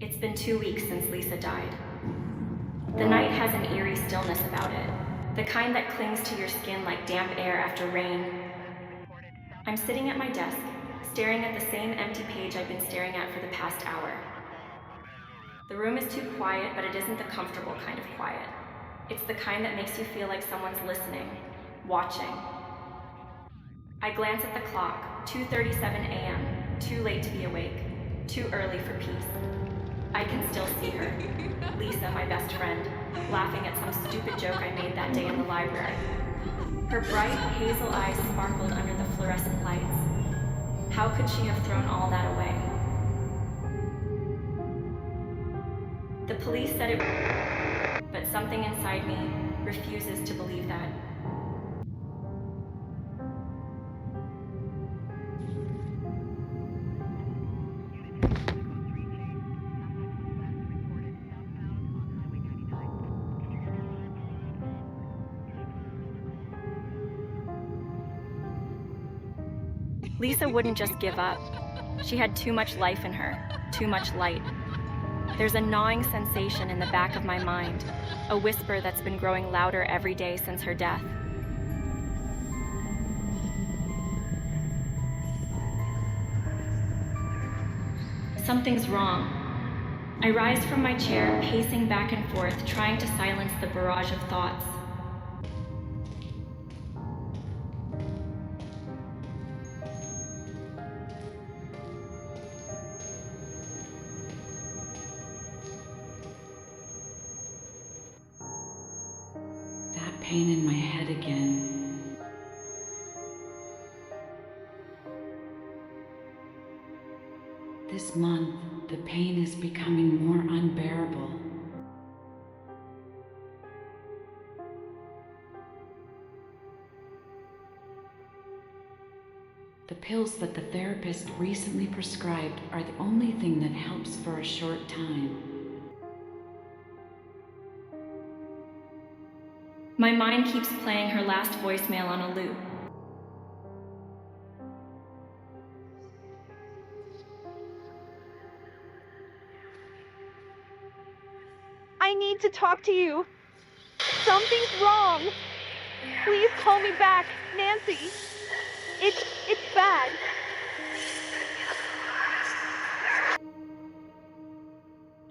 It's been 2 weeks since Lisa died. The night has an eerie stillness about it, the kind that clings to your skin like damp air after rain. I'm sitting at my desk, staring at the same empty page I've been staring at for the past hour. The room is too quiet, but it isn't the comfortable kind of quiet. It's the kind that makes you feel like someone's listening, watching. I glance at the clock, 2:37 a.m., too late to be awake, too early for peace. I can still see her, Lisa, my best friend, laughing at some stupid joke I made that day in the library. Her bright hazel eyes sparkled under the fluorescent lights. How could she have thrown all that away? The police said it, but something inside me refuses to believe that. Lisa wouldn't just give up. She had too much life in her, too much light. There's a gnawing sensation in the back of my mind, a whisper that's been growing louder every day since her death. Something's wrong. I rise from my chair, pacing back and forth, trying to silence the barrage of thoughts. Pain in my head again. This month, the pain is becoming more unbearable. The pills that the therapist recently prescribed are the only thing that helps for a short time. My mind keeps playing her last voicemail on a loop. I need to talk to you. Something's wrong. Please call me back, Nancy. It's bad.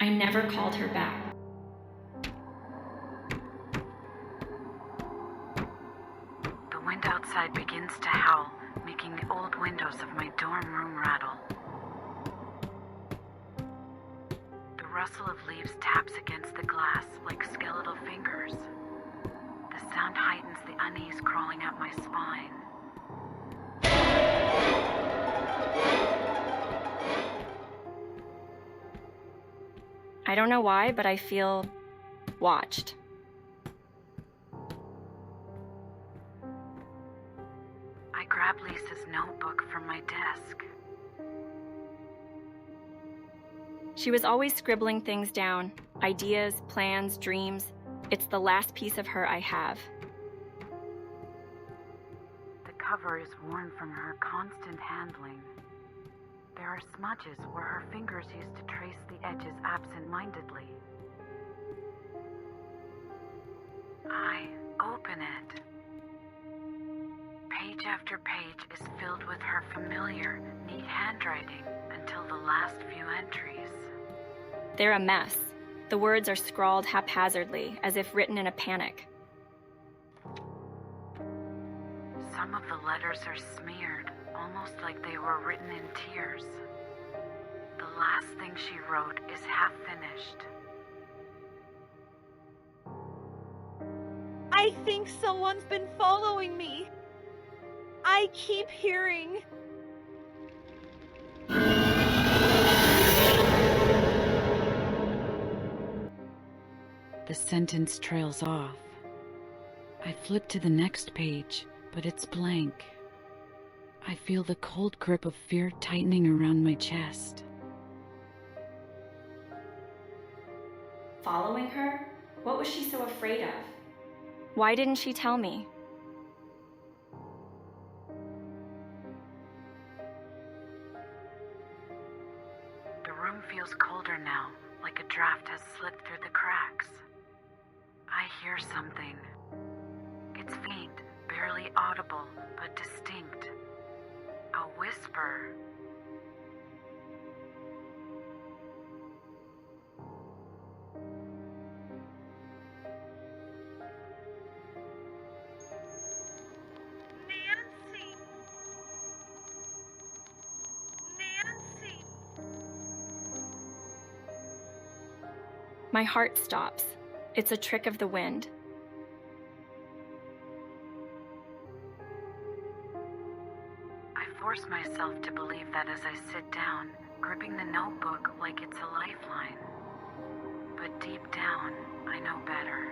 I never called her back. The wind outside begins to howl, making the old windows of my dorm room rattle. The rustle of leaves taps against the glass like skeletal fingers. The sound heightens the unease crawling up my spine. I don't know why, but I feel watched. I grab Lisa's notebook from my desk. She was always scribbling things down, ideas, plans, dreams. It's the last piece of her I have. The cover is worn from her constant handling. There are smudges where her fingers used to trace the edges absent-mindedly. I open it. Page after page is filled with her familiar, neat handwriting until the last few entries. They're a mess. The words are scrawled haphazardly, as if written in a panic. Some of the letters are smeared, almost like they were written in tears. she wrote is half finished. I think someone's been following me. I keep hearing. The sentence trails off. I flip to the next page, but it's blank. I feel the cold grip of fear tightening around my chest. Following her? What was she so afraid of? Why didn't she tell me? The room feels colder now, like a draft has slipped through the cracks. I hear something. It's faint, barely audible, but distinct. A whisper. Nancy! Nancy! My heart stops. It's a trick of the wind. I force myself to believe that as I sit down, gripping the notebook like it's a lifeline. But deep down, I know better.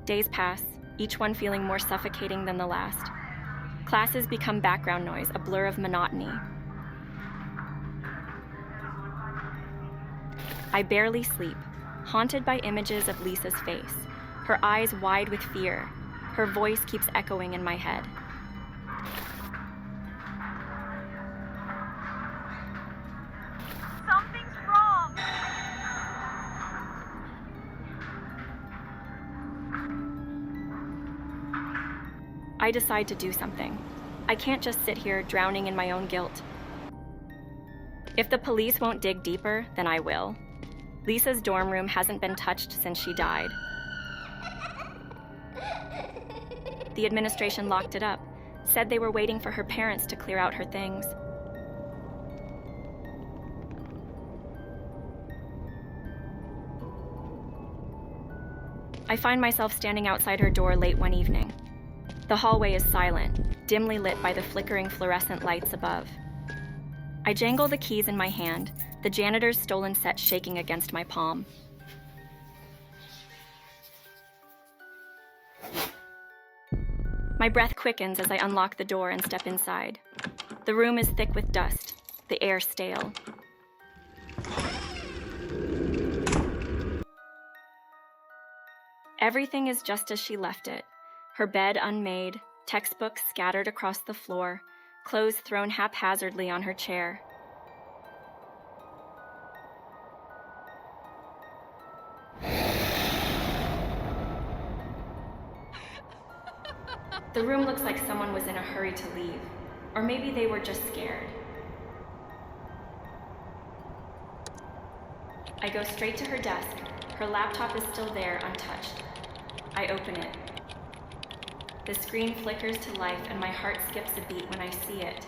Days pass, each one feeling more suffocating than the last. Classes become background noise, a blur of monotony. I barely sleep, haunted by images of Lisa's face, her eyes wide with fear. Her voice keeps echoing in my head. Something's wrong! I decide to do something. I can't just sit here drowning in my own guilt. If the police won't dig deeper, then I will. Lisa's dorm room hasn't been touched since she died. The administration locked it up, said they were waiting for her parents to clear out her things. I find myself standing outside her door late one evening. The hallway is silent, dimly lit by the flickering fluorescent lights above. I jangle the keys in my hand, the janitor's stolen set shaking against my palm. My breath quickens as I unlock the door and step inside. The room is thick with dust, the air stale. Everything is just as she left it. Her bed unmade, textbooks scattered across the floor, clothes thrown haphazardly on her chair. The room looks like someone was in a hurry to leave, or maybe they were just scared. I go straight to her desk. Her laptop is still there, untouched. I open it. The screen flickers to life and my heart skips a beat when I see it.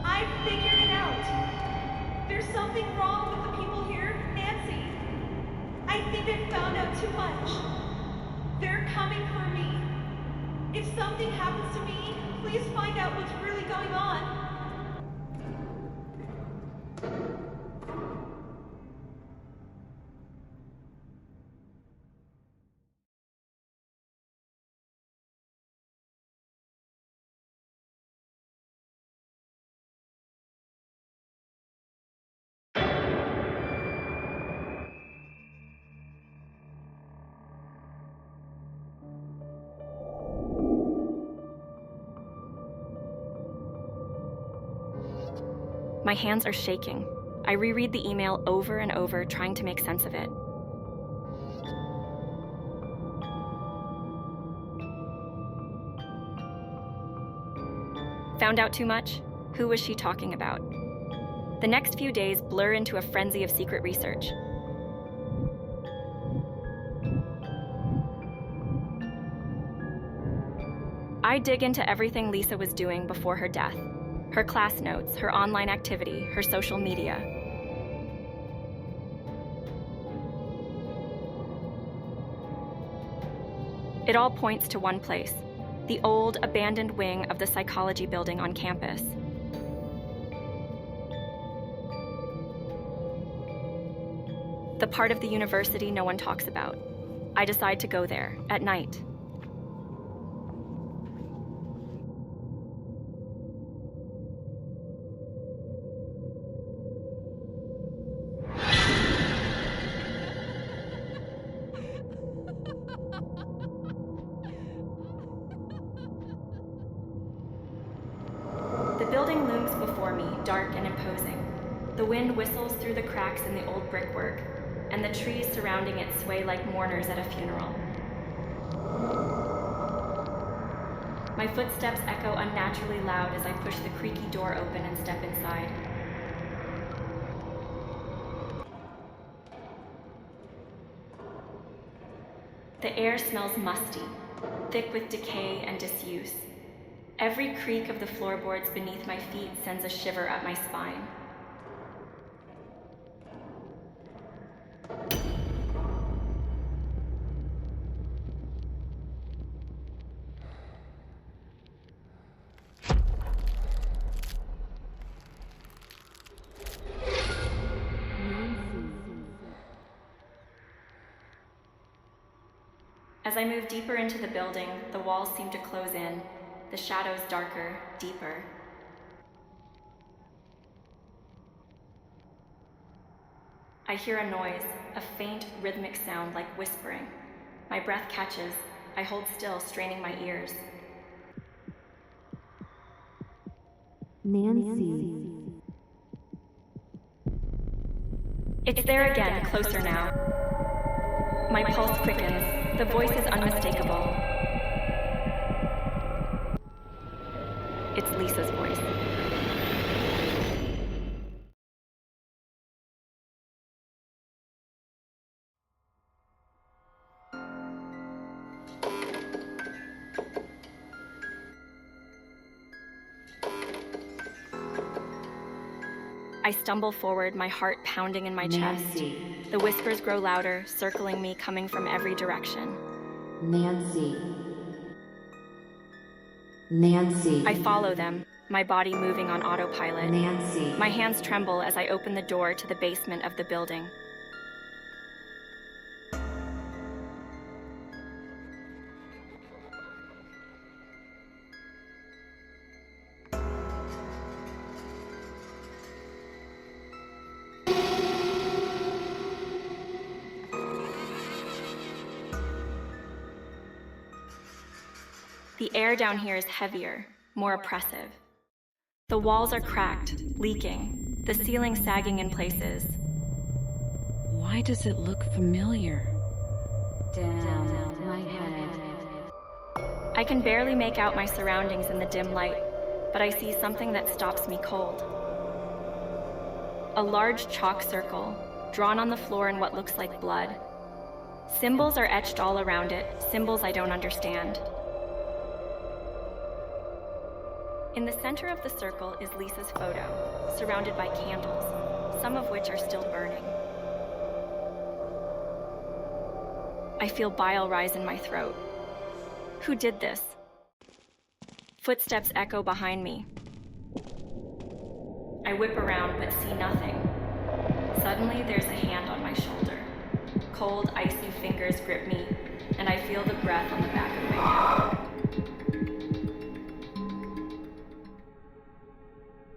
I figured it out. There's something wrong with the people here, Nancy. I think I found out too much. They're coming for me. If something happens to me, please find out what's really going on. My hands are shaking. I reread the email over and over, trying to make sense of it. Found out too much? Who was she talking about? The next few days blur into a frenzy of secret research. I dig into everything Lisa was doing before her death. Her class notes, her online activity, her social media. It all points to one place, the old, abandoned wing of the psychology building on campus. The part of the university no one talks about. I decide to go there, at night. The building looms before me, dark and imposing. The wind whistles through the cracks in the old brickwork, and the trees surrounding it sway like mourners at a funeral. My footsteps echo unnaturally loud as I push the creaky door open and step inside. The air smells musty, thick with decay and disuse. Every creak of the floorboards beneath my feet sends a shiver up my spine. As I move deeper into the building, the walls seem to close in, the shadows darker, deeper. I hear a noise, a faint, rhythmic sound like whispering. My breath catches. I hold still, straining my ears. Nancy. It's there again, closer now. My pulse quickens. The voice is unmistakable. It's Lisa's voice. I stumble forward, my heart pounding in my chest. The whispers grow louder, circling me, coming from every direction. Nancy. Nancy. I follow them, my body moving on autopilot. Nancy. My hands tremble as I open the door to the basement of the building. The air down here is heavier, more oppressive. The walls are cracked, leaking, the ceiling sagging in places. Why does it look familiar? Down my head. I can barely make out my surroundings in the dim light, but I see something that stops me cold. A large chalk circle, drawn on the floor in what looks like blood. Symbols are etched all around it, symbols I don't understand. In the center of the circle is Lisa's photo, surrounded by candles, some of which are still burning. I feel bile rise in my throat. Who did this? Footsteps echo behind me. I whip around but see nothing. Suddenly there's a hand on my shoulder. Cold, icy fingers grip me, and I feel the breath on the back of my neck.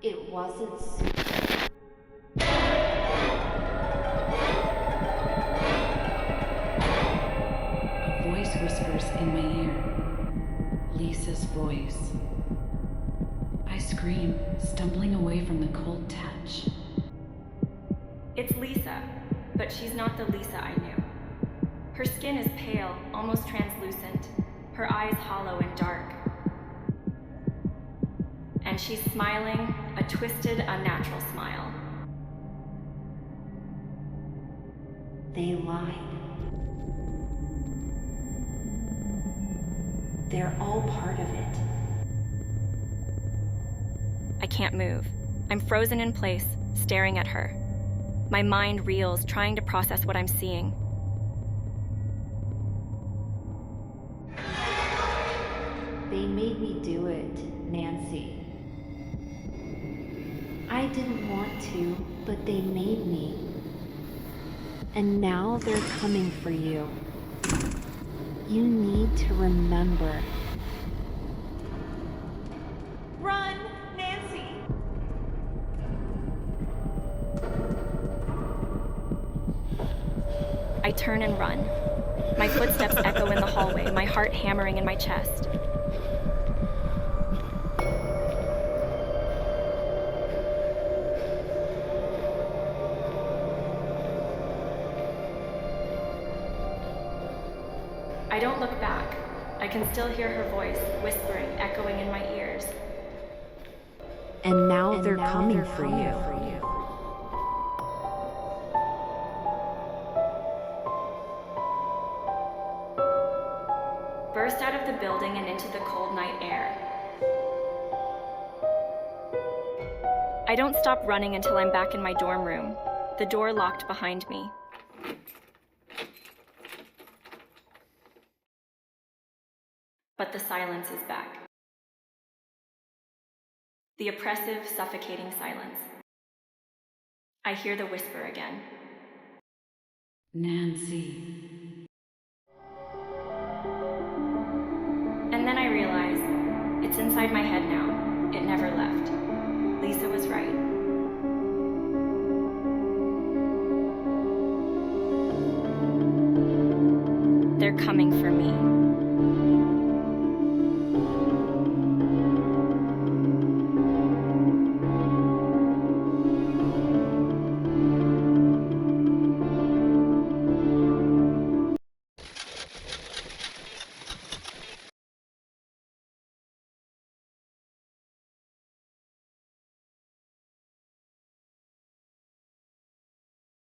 It wasn't. A voice whispers in my ear. Lisa's voice. I scream, stumbling away from the cold tap. touch. It's Lisa, but she's not the Lisa I knew. Her skin is pale, almost translucent, her eyes hollow and dark. And she's smiling, a twisted, unnatural smile. They lied. They're all part of it. I can't move. I'm frozen in place, staring at her. My mind reels, trying to process what I'm seeing. They made me do it, Nancy. I didn't want to, but they made me. And now they're coming for you. You need to remember. Run, Nancy! I turn and run. My footsteps echo in the hallway, my heart hammering in my chest. I don't look back. I can still hear her voice, whispering, echoing in my ears. And now they're coming for you. Burst out of the building and into the cold night air. I don't stop running until I'm back in my dorm room, the door locked behind me. But the silence is back. The oppressive, suffocating silence. I hear the whisper again. Nancy. And then I realize it's inside my head now. It never left. Lisa was right. They're coming for me.